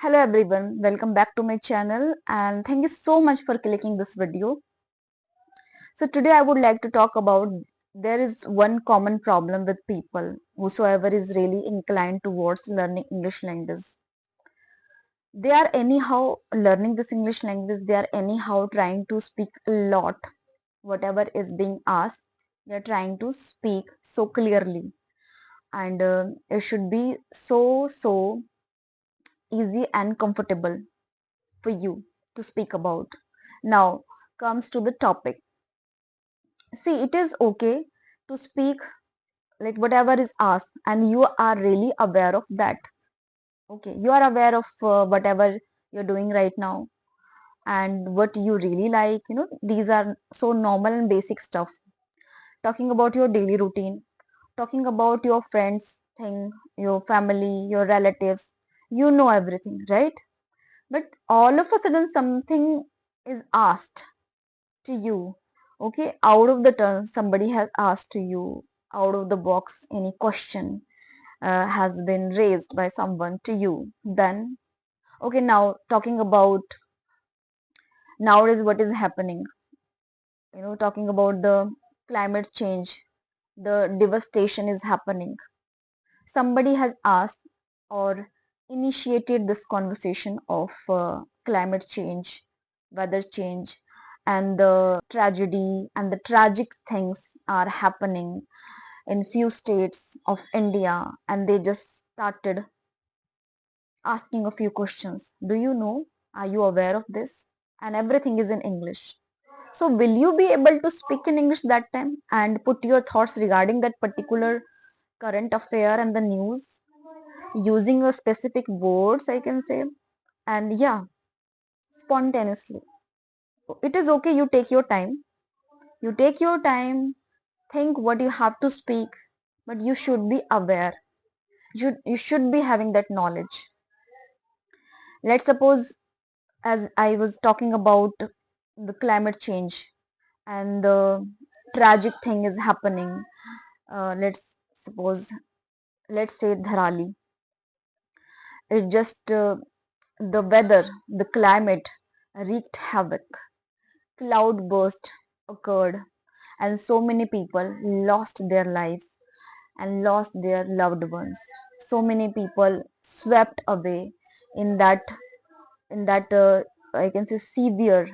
Hello everyone, welcome back to my channel and thank you so much for clicking this video. So today I would like to talk about there is one common problem with people whosoever is really inclined towards learning English language. They are anyhow learning this English language, they are anyhow trying to speak a lot. Whatever is being asked, they are trying to speak so clearly and it should be so easy and comfortable for you to speak about. Now comes to the topic. See, it is okay to speak like whatever is asked, and you are really aware of that. Okay, you are aware of whatever you're doing right now and what you really like. These are so normal and basic stuff. Talking about your daily routine, talking about your friends thing, your family, your relatives, you know everything, right? But all of a sudden something is asked to you. Okay, out of the turn somebody has asked to you, out of the box any question has been raised by someone to you. Then okay, now talking about nowadays what is happening, talking about the climate change, the devastation is happening. Somebody has asked or initiated this conversation of climate change, weather change, and the tragedy and the tragic things are happening in few states of India, and they just started asking a few questions. Do you know? Are you aware of this? And everything is in English. So, will you be able to speak in English that time and put your thoughts regarding that particular current affair and the news using a specific words, I can say, and yeah, spontaneously? It is okay, you take your time. You take your time, think what you have to speak, but you should be aware. You should be having that knowledge. Let's suppose, as I was talking about the climate change and the tragic thing is happening. Let's suppose, let's say Dharali. It just the weather, the climate wreaked havoc. Cloudburst occurred, and so many people lost their lives and lost their loved ones. So many people swept away in that I can say severe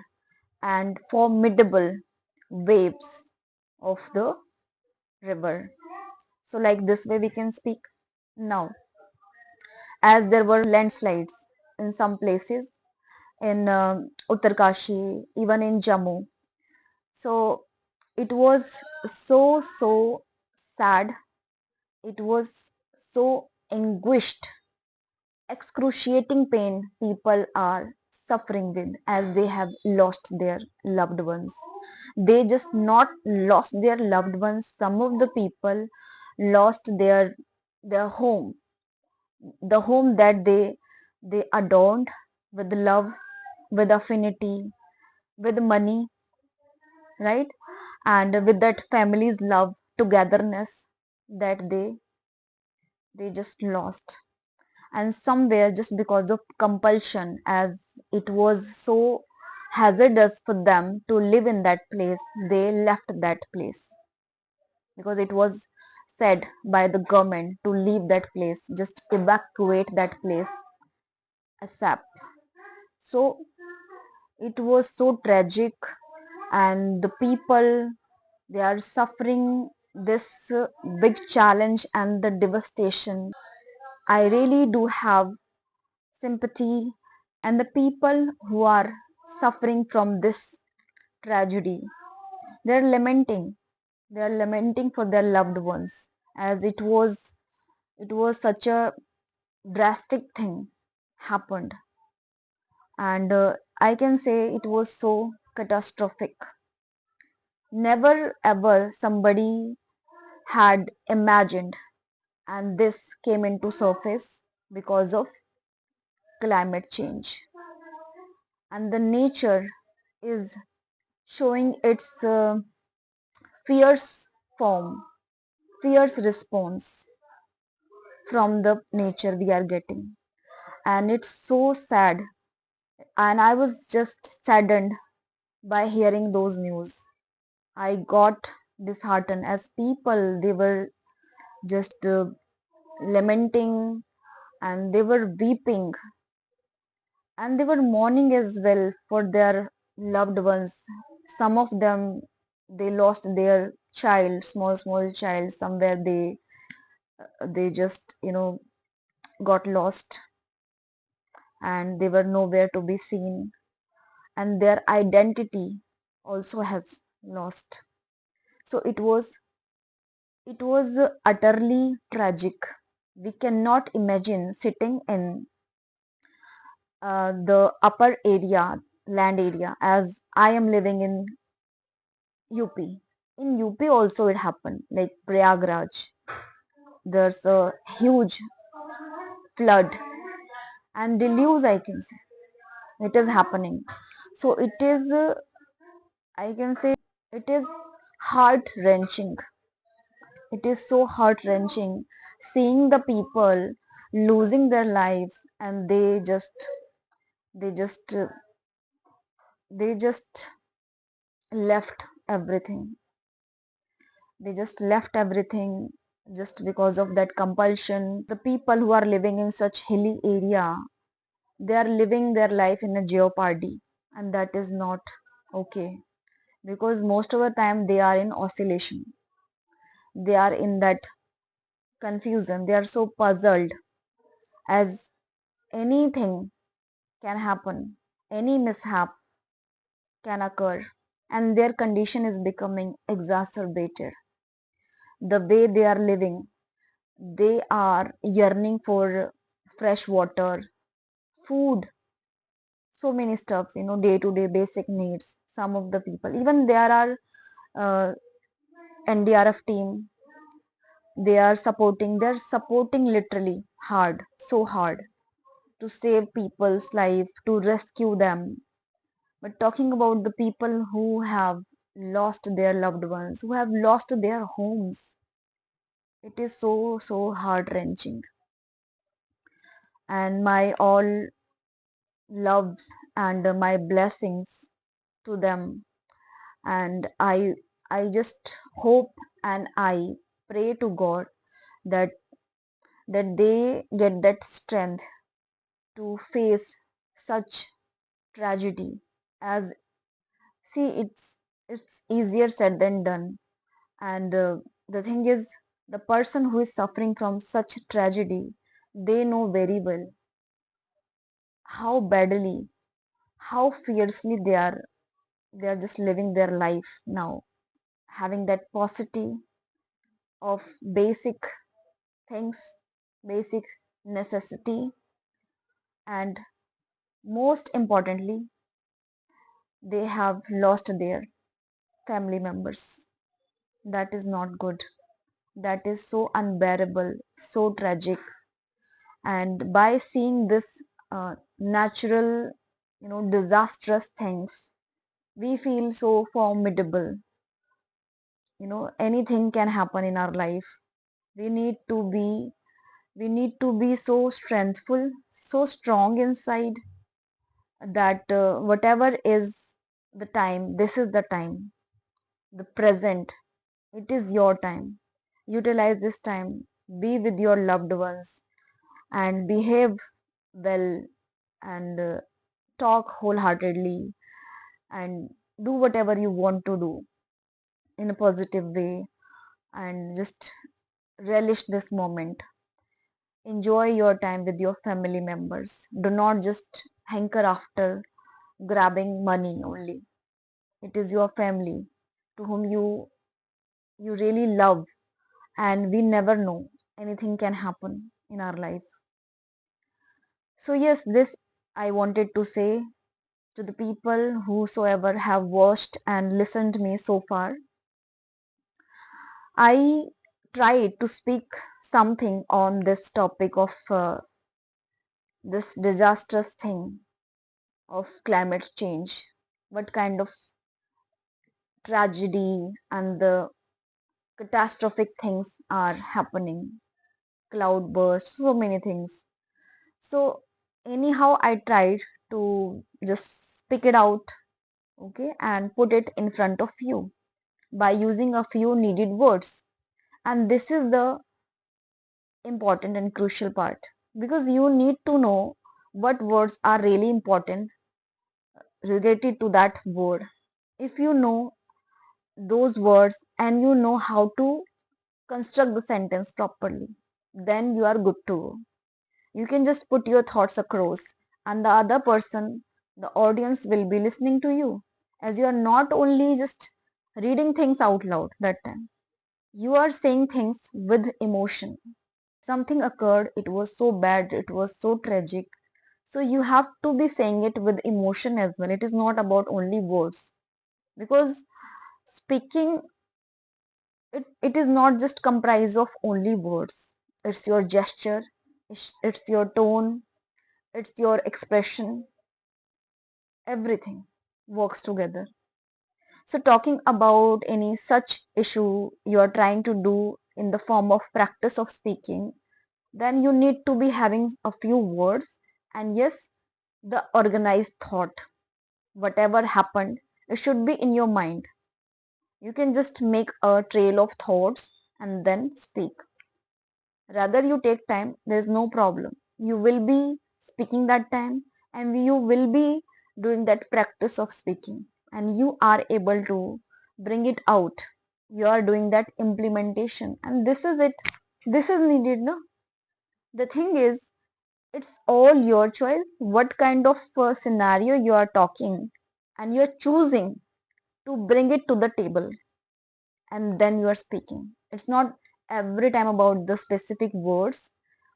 and formidable waves of the river. So like this way we can speak. Now, as there were landslides in some places in Uttarkashi, even in Jammu. So it was so sad. It was so anguished, excruciating pain people are suffering with as they have lost their loved ones. They just not lost their loved ones. Some of the people lost their home, the home that they adorned with love, with affinity, with money, right? And with that family's love, togetherness that they just lost. And somewhere just because of compulsion, as it was so hazardous for them to live in that place, they left that place because it was said by the government to leave that place, just evacuate that place ASAP. So it was so tragic, and the people, they are suffering this big challenge and the devastation. I really do have sympathy, and the people who are suffering from this tragedy, they're lamenting. They're lamenting for their loved ones, as it was such a drastic thing happened, and I can say it was so catastrophic. Never ever somebody had imagined, and this came into surface because of climate change, and the nature is showing its fierce form, fierce response from the nature we are getting. and it's so sad. And I was just saddened by hearing those news. I got disheartened as people, they were just lamenting, and they were weeping, and they were mourning as well for their loved ones. Some of them, they lost their child, small child, somewhere they just got lost, and they were nowhere to be seen, and their identity also has lost. So it was utterly tragic. We cannot imagine sitting in the upper area, land area, as I am living in UP. In UP also it happened, like Prayagraj. There's a huge flood and deluge, I can say. It is happening. So it is, I can say, it is heart wrenching. It is so heart wrenching seeing the people losing their lives, and they just, they just left everything. They just left everything just because of that compulsion. The people who are living in such hilly area, they are living their life in a jeopardy, and that is not okay, because most of the time they are in oscillation. They are in that confusion. They are so puzzled, as anything can happen, any mishap can occur, and their condition is becoming exacerbated. The way they are living, they are yearning for fresh water, food, so many stuff, day to day basic needs. Some of the people, even there are uh, NDRF team, they're supporting literally hard, so hard, to save people's life, to rescue them. But talking about the people who have lost their loved ones, who have lost their homes, it is so heart wrenching. And my all love and my blessings to them. And I just hope and I pray to God that they get that strength to face such tragedy. As, see, it's easier said than done. And the thing is, the person who is suffering from such tragedy, they know very well how badly, how fiercely they are just living their life now, having that paucity of basic things, basic necessity, and most importantly, they have lost their family members. That is not good. That is so unbearable, so tragic. And by seeing this natural, disastrous things, we feel so formidable. Anything can happen in our life. We need to be we need to be so strengthful, so strong inside, that whatever is the time, this is the time, the present, it is your time. Utilize this time, be with your loved ones, and behave well, and talk wholeheartedly, and do whatever you want to do in a positive way, and just relish this moment. Enjoy your time with your family members. Do not just hanker after grabbing money only. It is your family to whom you really love, and we never know, anything can happen in our life. So yes, this I wanted to say to the people whosoever have watched and listened me so far. I tried to speak something on this topic of this disastrous thing of climate change, what kind of tragedy and the catastrophic things are happening, cloud bursts, so many things. So Anyhow, I tried to just speak it out, okay, and put it in front of you by using a few needed words. And this is the important and crucial part, because you need to know what words are really important related to that word. If you know those words and you know how to construct the sentence properly, then you are good to go. You can just put your thoughts across, and the other person, the audience, will be listening to you, as you are not only just reading things out loud that time. You are saying things with emotion. Something occurred, it was so bad, it was so tragic. So you have to be saying it with emotion as well. It is not about only words. Because speaking, it is not just comprised of only words. It's your gesture, it's your tone, it's your expression, everything works together. So, talking about any such issue you are trying to do in the form of practice of speaking, then you need to be having a few words, and yes, the organized thought. Whatever happened, it should be in your mind. You can just make a trail of thoughts and then speak. Rather, you take time, there is no problem. You will be speaking that time, and you will be doing that practice of speaking, and you are able to bring it out. You are doing that implementation, and this is it. This is needed, no? The thing is, it's all your choice what kind of scenario you are talking, and you're choosing to bring it to the table, and then you are speaking. It's not every time about the specific words,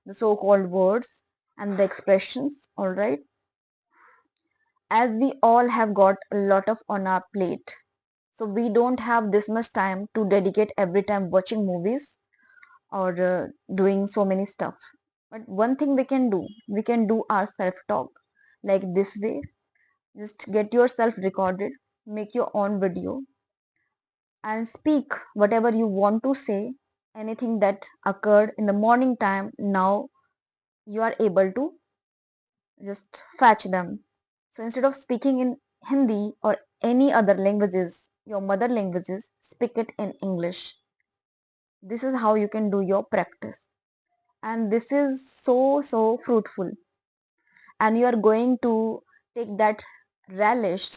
the so called words, and the expressions, alright? As we all have got a lot of on our plate, so we don't have this much time to dedicate every time watching movies or doing so many stuff. But one thing we can do our self talk like this way. Just get yourself recorded, make your own video, and speak whatever you want to say. Anything that occurred in the morning time, now you are able to just fetch them. So instead of speaking in Hindi or any other languages, your mother languages, speak it in English. This is how you can do your practice, and this is so fruitful, and you are going to take that relish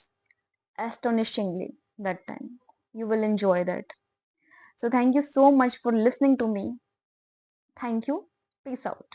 astonishingly that time. You will enjoy that. So thank you so much for listening to me. Thank you. Peace out.